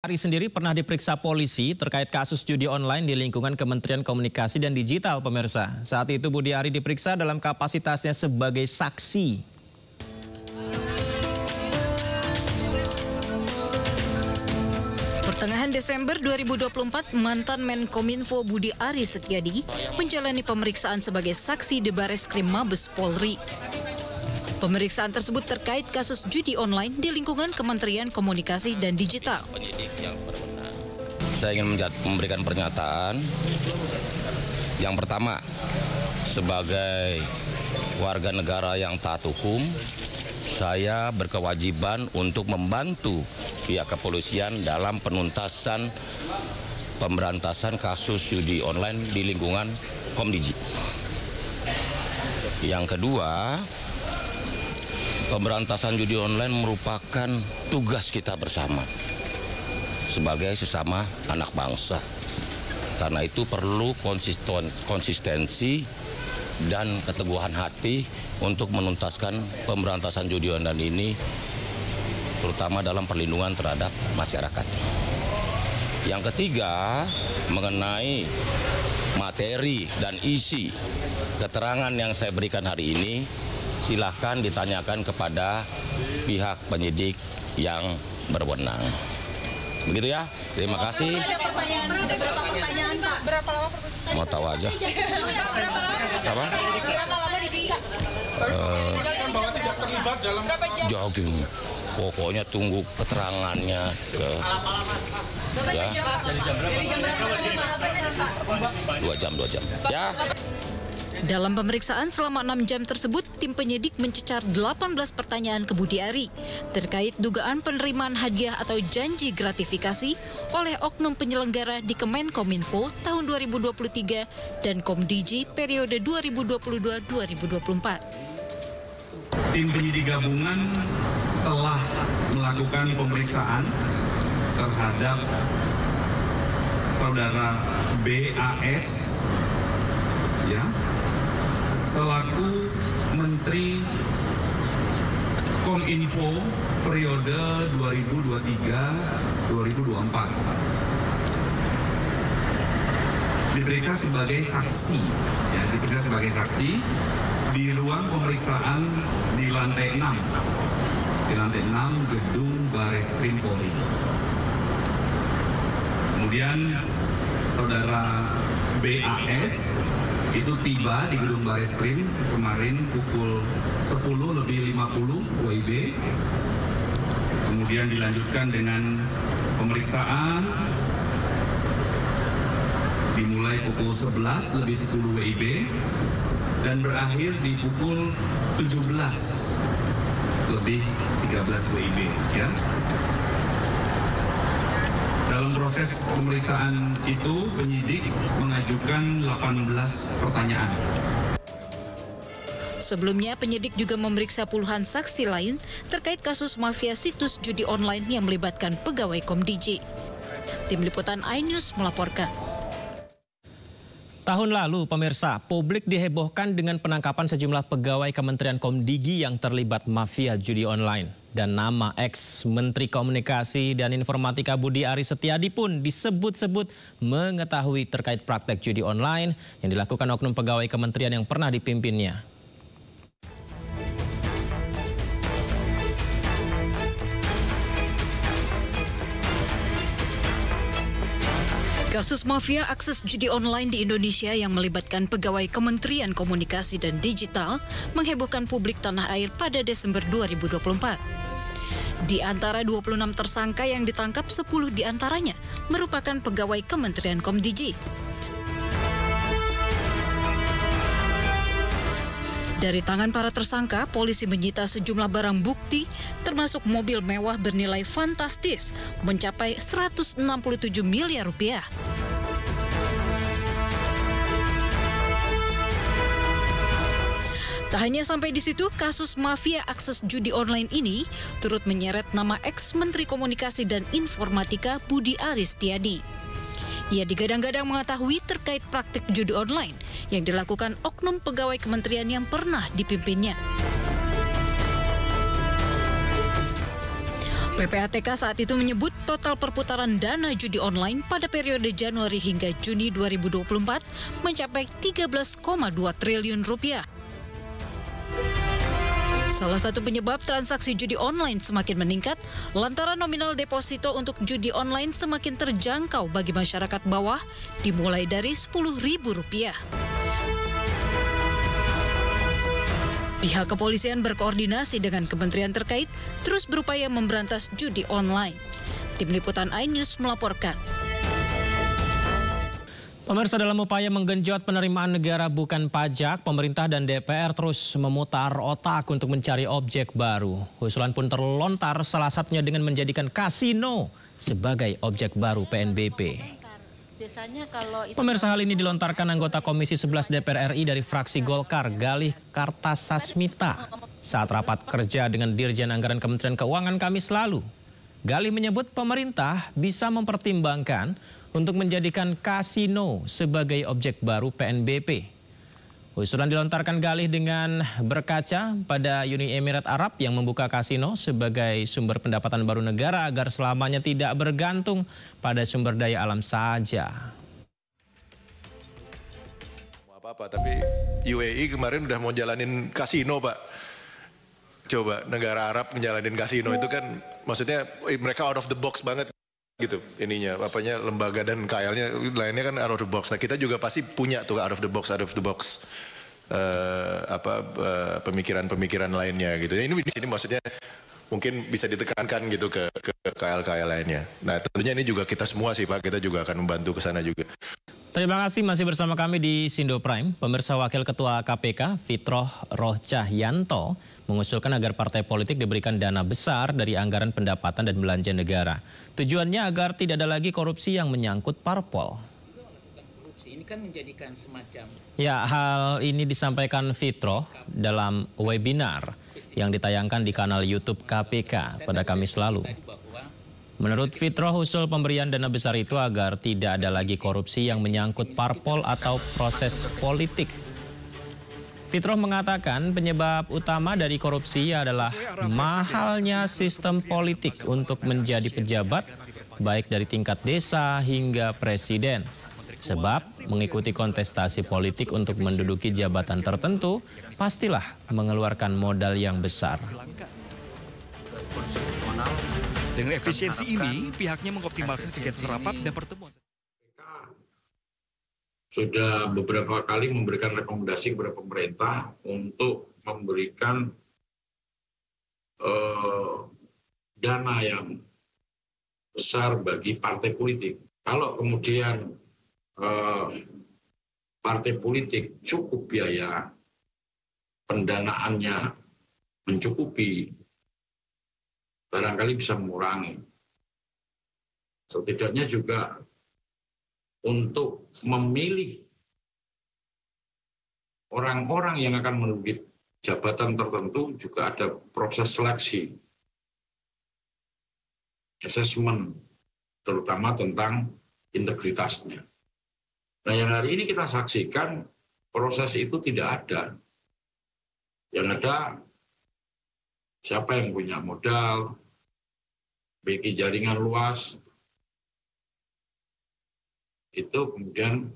Ari sendiri pernah diperiksa polisi terkait kasus judi online di lingkungan Kementerian Komunikasi dan Digital, pemirsa. Saat itu Budi Ari diperiksa dalam kapasitasnya sebagai saksi. Pertengahan Desember 2024, mantan Menkominfo Budi Ari Setiadi menjalani pemeriksaan sebagai saksi di Bareskrim Mabes Polri. Pemeriksaan tersebut terkait kasus judi online di lingkungan Kementerian Komunikasi dan Digital. Saya ingin memberikan pernyataan. Yang pertama, sebagai warga negara yang taat hukum, saya berkewajiban untuk membantu pihak kepolisian dalam penuntasan pemberantasan kasus judi online di lingkungan Komdigi. Yang kedua, pemberantasan judi online merupakan tugas kita bersama sebagai sesama anak bangsa. Karena itu perlu konsistensi dan keteguhan hati untuk menuntaskan pemberantasan judi online ini, terutama dalam perlindungan terhadap masyarakat. Yang ketiga, mengenai materi dan isi keterangan yang saya berikan hari ini, silahkan ditanyakan kepada pihak penyidik yang berwenang. Begitu ya, terima kasih. Ada berapa pertanyaan, Pak? Berapa lama? Mau tahu aja. Sama? Berapa lama diperiksa? Bahwa tidak terlibat dalam Jogging. Pokoknya tunggu keterangannya. Ya. Dari jam berapa tadi Pak Presiden, Pak? 2 jam. Ya. Dalam pemeriksaan selama 6 jam tersebut, tim penyidik mencecar 18 pertanyaan ke Budi Ari terkait dugaan penerimaan hadiah atau janji gratifikasi oleh oknum penyelenggara di Kemenkominfo tahun 2023 dan Komdigi periode 2022-2024. tim penyidik gabungan telah melakukan pemeriksaan terhadap saudara BAS, ya, selaku Menteri Kominfo periode 2023-2024. Diperiksa sebagai saksi, ya, diperiksa sebagai saksi di ruang pemeriksaan di lantai 6. Di lantai 6 gedung Bareskrim Polri. Kemudian saudara BAS itu tiba di gedung Bareskrim kemarin pukul 10:50 WIB. Kemudian dilanjutkan dengan pemeriksaan dimulai pukul 11:10 WIB dan berakhir di pukul 17:13 WIB, ya. Dalam proses pemeriksaan itu, penyidik mengajukan 18 pertanyaan. Sebelumnya, penyidik juga memeriksa puluhan saksi lain terkait kasus mafia situs judi online yang melibatkan pegawai Komdigi. Tim Liputan iNews melaporkan. Tahun lalu, pemirsa, publik dihebohkan dengan penangkapan sejumlah pegawai Kementerian Komdigi yang terlibat mafia judi online. Dan nama ex-Menteri Komunikasi dan Informatika Budi Ari Setiadi pun disebut-sebut mengetahui terkait praktek judi online yang dilakukan oknum pegawai kementerian yang pernah dipimpinnya. Kasus mafia akses judi online di Indonesia yang melibatkan pegawai Kementerian Komunikasi dan Digital menghebohkan publik tanah air pada Desember 2024. Di antara 26 tersangka yang ditangkap, 10 diantaranya merupakan pegawai Kementerian Komdigi. Dari tangan para tersangka, polisi menyita sejumlah barang bukti, termasuk mobil mewah bernilai fantastis, mencapai 167 miliar rupiah. Tak hanya sampai di situ, kasus mafia akses judi online ini turut menyeret nama ex-Menteri Komunikasi dan Informatika Budi Ari Setiadi. Ia digadang-gadang mengetahui terkait praktik judi online yang dilakukan oknum pegawai kementerian yang pernah dipimpinnya. PPATK saat itu menyebut total perputaran dana judi online pada periode Januari hingga Juni 2024 mencapai 13,2 triliun rupiah. Salah satu penyebab transaksi judi online semakin meningkat lantaran nominal deposito untuk judi online semakin terjangkau bagi masyarakat bawah dimulai dari Rp10.000. Pihak kepolisian berkoordinasi dengan kementerian terkait terus berupaya memberantas judi online. Tim Liputan iNews melaporkan. Pemirsa, dalam upaya menggenjot penerimaan negara bukan pajak, pemerintah dan DPR terus memutar otak untuk mencari objek baru. Usulan pun terlontar, salah satunya dengan menjadikan kasino sebagai objek baru PNBP. Pemirsa, hal ini dilontarkan anggota Komisi 11 DPR RI dari fraksi Golkar, Galih Kartasasmita, saat rapat kerja dengan Dirjen Anggaran Kementerian Keuangan Kamis lalu. Galih menyebut pemerintah bisa mempertimbangkan untuk menjadikan kasino sebagai objek baru PNBP. Usulan dilontarkan Galih dengan berkaca pada Uni Emirat Arab yang membuka kasino sebagai sumber pendapatan baru negara agar selamanya tidak bergantung pada sumber daya alam saja. Apa-apa, tapi UAE kemarin udah mau jalanin kasino, Pak. Coba negara Arab menjalanin kasino itu kan maksudnya mereka out of the box banget gitu ininya, apanya lembaga dan KL-nya lainnya kan out of the box. Nah, kita juga pasti punya tuh out of the box pemikiran-pemikiran lainnya gitu. Ini di sini maksudnya mungkin bisa ditekankan gitu ke KL-KL lainnya. Nah, tentunya ini juga kita semua sih Pak, kita juga akan membantu ke sana juga. Terima kasih masih bersama kami di Sindo Prime. Pemirsa, Wakil Ketua KPK Fitroh Rohcahyanto mengusulkan agar partai politik diberikan dana besar dari anggaran pendapatan dan belanja negara. Tujuannya agar tidak ada lagi korupsi yang menyangkut parpol. Ini kan menjadikan semacam... Ya, hal ini disampaikan Fitroh dalam webinar yang ditayangkan di kanal YouTube KPK pada Kamis lalu. Menurut Fitroh, usul pemberian dana besar itu agar tidak ada lagi korupsi yang menyangkut parpol atau proses politik. Fitroh mengatakan penyebab utama dari korupsi adalah mahalnya sistem politik untuk menjadi pejabat, baik dari tingkat desa hingga presiden. Sebab mengikuti kontestasi politik untuk menduduki jabatan tertentu, pastilah mengeluarkan modal yang besar. Dengan efisiensi ini, pihaknya mengoptimalkan kegiatan rapat dan pertemuan. Sudah beberapa kali memberikan rekomendasi kepada pemerintah untuk memberikan dana yang besar bagi partai politik. Kalau kemudian partai politik cukup biaya, pendanaannya mencukupi, barangkali bisa mengurangi. Setidaknya juga untuk memilih orang-orang yang akan menduduki jabatan tertentu juga ada proses seleksi, assessment, terutama tentang integritasnya. Nah, yang hari ini kita saksikan proses itu tidak ada. Yang ada siapa yang punya modal, memiliki jaringan luas, itu kemudian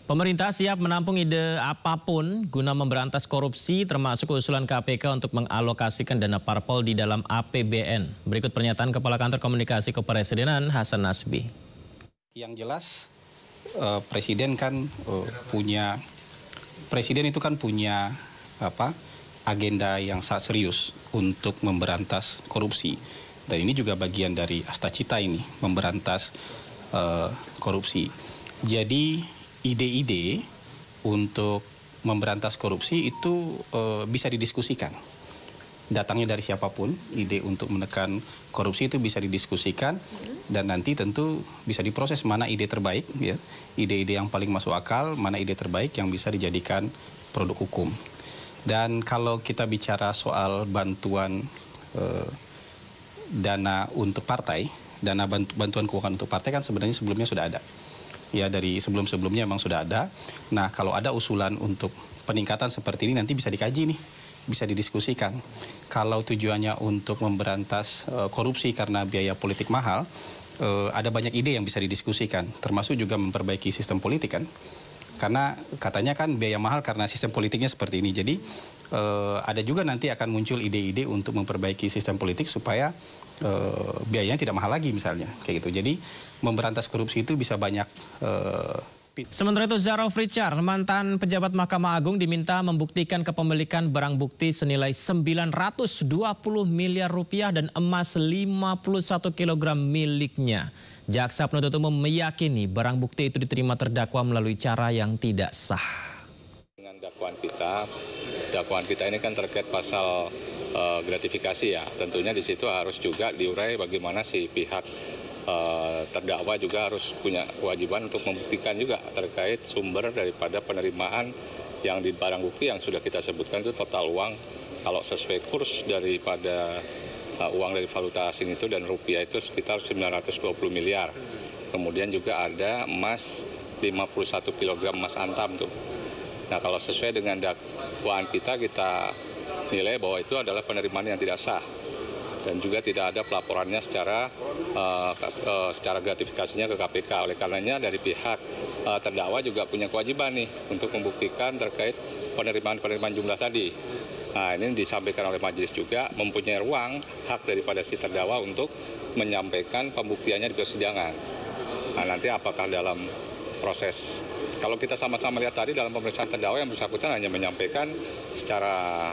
Pemerintah siap menampung ide apapun guna memberantas korupsi, termasuk usulan KPK untuk mengalokasikan dana parpol di dalam APBN. Berikut pernyataan Kepala Kantor Komunikasi Kepresidenan Hasan Nasbi. Yang jelas Presiden kan Presiden itu kan punya agenda yang sangat serius untuk memberantas korupsi. Dan ini juga bagian dari Astacita ini, memberantas korupsi. Jadi ide-ide untuk memberantas korupsi itu bisa didiskusikan. Datangnya dari siapapun, ide untuk menekan korupsi itu bisa didiskusikan dan nanti tentu bisa diproses mana ide terbaik, ya, ide-ide yang paling masuk akal, mana ide terbaik yang bisa dijadikan produk hukum. Dan kalau kita bicara soal bantuan dana untuk partai, dana bantuan keuangan untuk partai kan sebenarnya sebelumnya sudah ada. Ya, dari sebelum-sebelumnya memang sudah ada. Nah, kalau ada usulan untuk peningkatan seperti ini nanti bisa dikaji nih. bisa didiskusikan. Kalau tujuannya untuk memberantas korupsi karena biaya politik mahal, ada banyak ide yang bisa didiskusikan, termasuk juga memperbaiki sistem politik kan. Karena katanya kan biaya mahal karena sistem politiknya seperti ini. Jadi ada juga nanti akan muncul ide-ide untuk memperbaiki sistem politik supaya biayanya tidak mahal lagi misalnya. Kayak gitu. Jadi memberantas korupsi itu bisa banyak. Sementara itu Zarov Richard, mantan pejabat Mahkamah Agung, diminta membuktikan kepemilikan barang bukti senilai 920 miliar rupiah dan emas 51 kg miliknya. Jaksa penuntut umum meyakini barang bukti itu diterima terdakwa melalui cara yang tidak sah. Dengan dakwaan kita ini kan terkait pasal gratifikasi ya. Tentunya di situ harus juga diurai bagaimana si pihak terdakwa juga harus punya kewajiban untuk membuktikan juga terkait sumber daripada penerimaan yang di barang bukti yang sudah kita sebutkan itu total uang. Kalau sesuai kurs daripada uang dari valuta asing itu dan rupiah itu sekitar 920 miliar. Kemudian juga ada emas 51 kg emas antam tuh. Nah kalau sesuai dengan dakwaan kita nilai bahwa itu adalah penerimaan yang tidak sah. Dan juga tidak ada pelaporannya secara gratifikasinya ke KPK. Oleh karenanya dari pihak terdakwa juga punya kewajiban nih untuk membuktikan terkait penerimaan jumlah tadi. Nah ini disampaikan oleh majelis juga mempunyai ruang hak daripada si terdakwa untuk menyampaikan pembuktiannya di persidangan. Nah nanti apakah dalam proses, kalau kita sama-sama lihat tadi dalam pemeriksaan terdakwa yang bersangkutan hanya menyampaikan secara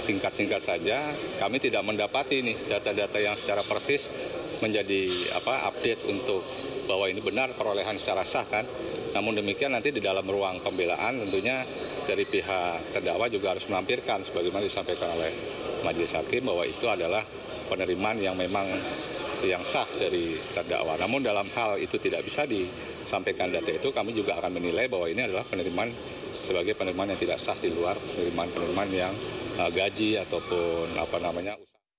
singkat-singkat saja, kami tidak mendapati nih data-data yang secara persis menjadi update untuk bahwa ini benar perolehan secara sah kan. Namun demikian nanti di dalam ruang pembelaan tentunya dari pihak terdakwa juga harus melampirkan sebagaimana disampaikan oleh majelis hakim bahwa itu adalah penerimaan yang memang yang sah dari terdakwa. Namun dalam hal itu tidak bisa disampaikan data itu, kami juga akan menilai bahwa ini adalah penerimaan sebagai penerimaan yang tidak sah di luar penerimaan yang gaji ataupun